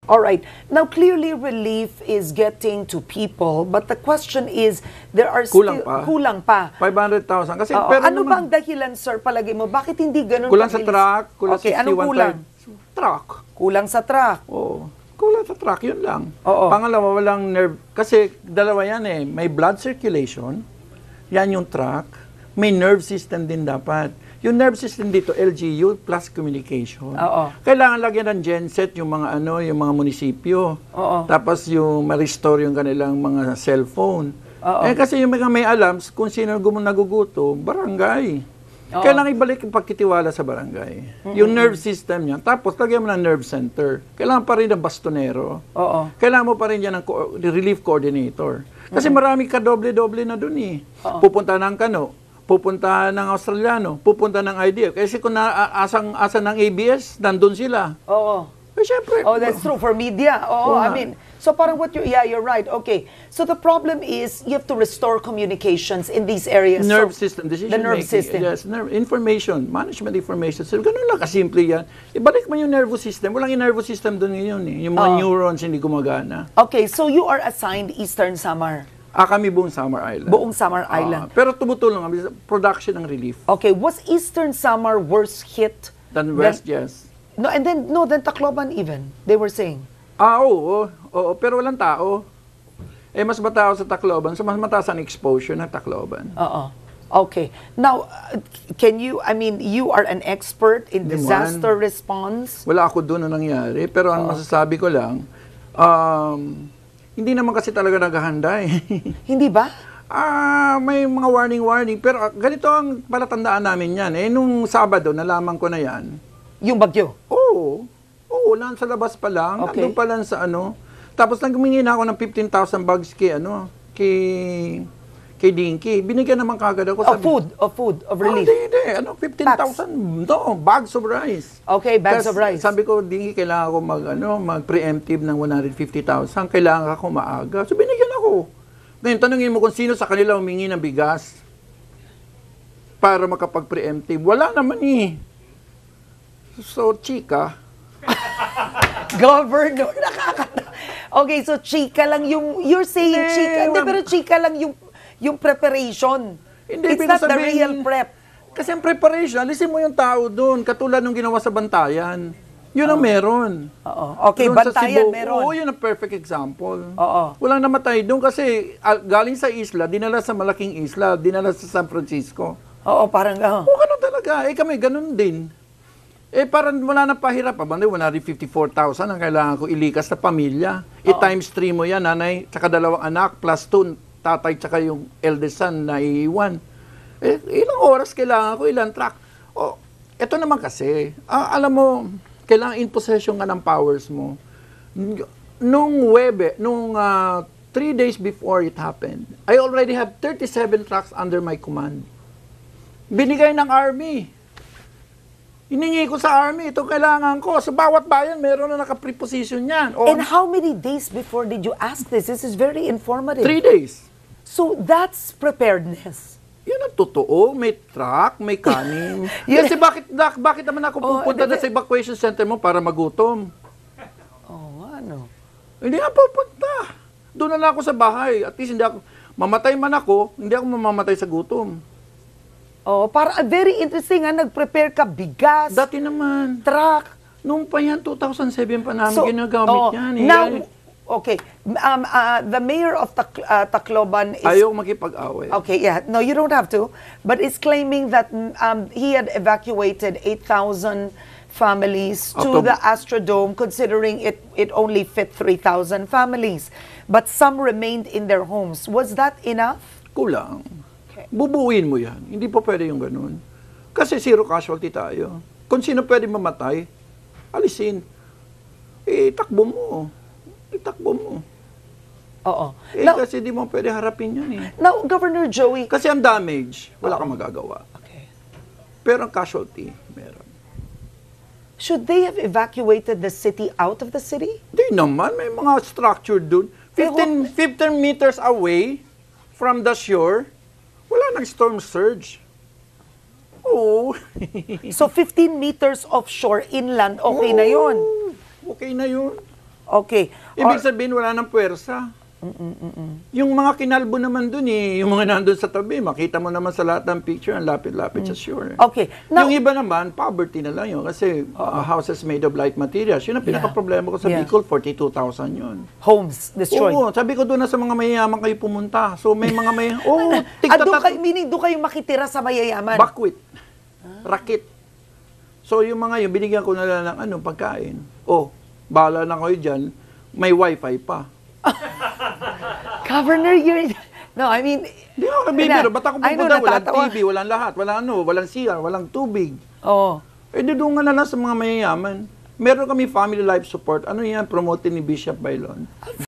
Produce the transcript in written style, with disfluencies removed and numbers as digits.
All right. Now, clearly, relief is getting to people, but the question is, there are Kulang still... pa. Kulang pa. 500,000. Kasi, Oo. pero Ano naman, bang dahilan, sir, palagi mo? Bakit hindi ganun kulang sa kabilis? truck, kulang Okay, sa anong kulang? Truck. Kulang sa truck. Oo. Kulang sa truck, yun lang. Oo. Pangalawa, walang nerve. Kasi dalawa yan eh. May blood circulation, yan yung truck. May nerve system din dapat. Yung nerve system dito, LGU plus communication. Oo. Kailangan lagyan ng genset yung mga yung mga munisipyo. Oo. Tapos yung ma-restore yung kanilang mga cellphone. Oo. Eh kasi yung mga may alarms kung sino nagugutom, barangay. Oo. Kailangan ibalik yung pagkitiwala sa barangay. Yung nerve system niya. Tapos lagyan mo ng nerve center. Kailangan pa rin ng bastonero. Oo. Kailangan mo pa rin yan ng relief coordinator. Kasi marami ka doble-doble na dun eh. Pupunta ng Kano, pupunta ng Australiano, pupunta ng IDF. Kasi kung asa ng ABS, nandun sila. Oo. Eh, syempre. Oh, that's true for media. Oh, I mean, so parang you're right. Okay. So the problem is you have to restore communications in these areas. Nerve system, decision the nerve making. system. Yes, information, management information. So, ganun lang kasimple yan. Ibalik mo yung nervous system. Walang yung nervous system doon ngayon eh. Yung mga neurons hindi gumagana. Okay, so you are assigned Eastern Samar. Kami buong Samar Island. Buong Samar Island. Pero tumutulong kami sa production ng relief. Okay, was Eastern Samar worse hit Than West, yes. No, and then Tacloban even. They were saying. Oo, pero walang tao. Eh, mas matao sa Tacloban, so mas mataas ang exposure ng Tacloban. Oo. Okay. Now, you are an expert in disaster response. Wala ako doon na nangyari, pero ang masasabi ko lang, hindi naman kasi talaga naghahanda eh. Hindi ba? May mga warning, pero ganito ang palatandaan namin yan. Eh, nung Sabado, nalaman ko na yan. Yung bagyo? Oo, lang sa labas pa lang, Okay. nandun pa lang sa Tapos naghumingi na ako ng 15,000 bags kay Dinky. Binigyan naman kagad ako. Of relief. Hindi. 15,000, bags of rice. Okay, bags of rice. Sabi ko, Dinky, kailangan ko mag-preemptive ng 150,000. Kailangan ako maaga. So, binigyan ako. Ngayon, tanungin mo kung sino sa kanila humingi ng bigas para makapag-preemptive. Wala naman eh. So, chika. Governor, Okay, so chika lang you're saying chika. Hindi, pero chika lang yung preparation. Hindi, It's not the real prep. Kasi ang preparation, alisin mo yung tao doon, katulad nung ginawa sa Bantayan. Yun ang meron. Oo. Okay, Doon sa Bantayan Cebu, meron. Oo, yun ang perfect example. Oo. Walang namatay doon kasi galing sa isla, dinala sa malaking isla, dinala sa San Francisco. Oo, parang Oo, ganun talaga. Eh kami, ganun din. Eh parang wala na pahirap. Abang, 154,000 ang kailangan ko ilikas sa pamilya. I-times 3 mo yan, nanay, tsaka 2 anak, plus 2, tatay, tsaka yung eldest son na iiwan. Eh, ilang oras kailangan ko, ilang truck. Oh, ito naman kasi, alam mo, kailangan in possession ka ng powers mo. Nung 3 days before it happened, I already have 37 trucks under my command. Binigay ng Army. Hiningi ko sa Army, ito kailangan ko. Sa bawat bayan, meron na naka-preposition yan. And how many days before did you ask this? This is very informative. 3 days. So that's preparedness. Yan ang totoo. May truck, may kanin. Kasi bakit naman ako pupunta na sa evacuation center mo para magutom? Ano? Hindi nga pupunta. Doon na lang ako sa bahay. At least hindi ako, mamatay man ako, hindi ako mamamatay sa gutom. Very interesting nag-prepare ka bigas, Dati naman. truck. Noong pa yan, 2007 pa namin ginagamit yan. Now, okay. The mayor of Tacloban is... Ayaw makipag-away. Okay, yeah. No, you don't have to. But is claiming that he had evacuated 8,000 families to the Astrodome, considering it only fit 3,000 families. But some remained in their homes. Was that enough? Kulang. Bubuuin mo yan. Hindi po pwede yung ganun. Kasi zero casualty tayo. Kung sino pwede mamatay, alisin. Itakbo mo. Oo. Kasi di mo pwede harapin yan eh. Now, Governor Joey... Kasi ang damage, wala kang magagawa. Okay. Pero ang casualty, meron. Should they have evacuated the city out of the city? Di naman, may mga structure dun. 15 meters away from the shore, wala nang storm surge. Oo. So 15 meters offshore, inland, okay na yun? Okay na yun. Okay. Ibig sabihin, wala nang puwersa. Yung mga kinalbo naman dun yung mga nandun sa tabi, makita mo naman sa lahat ng picture, ang lapit-lapit sa shore. Okay. Now, Yung iba naman, poverty na lang yun. Kasi houses made of light materials. Yun ang pinaka-problema ko sa Bicol, 42,000 yun. homes destroyed. Oo, sabi ko doon na sa mga mayayaman kayo pumunta. So may mga Meaning doon kayo makitira sa mayayaman? Bakwit. Rakit. So yung mga yun, binigyan ko na lang ng pagkain. Bahala na kayo dyan, may wifi pa. Governor, No, I mean... Hindi ako nabibiro. Ba't ako pupunta? Walang TV, walang lahat, walang CR, walang tubig. Oo. Doon nga na lang sa mga mayayaman. Meron kami family life support. Ano yan? Promoted ni Bishop Bailon.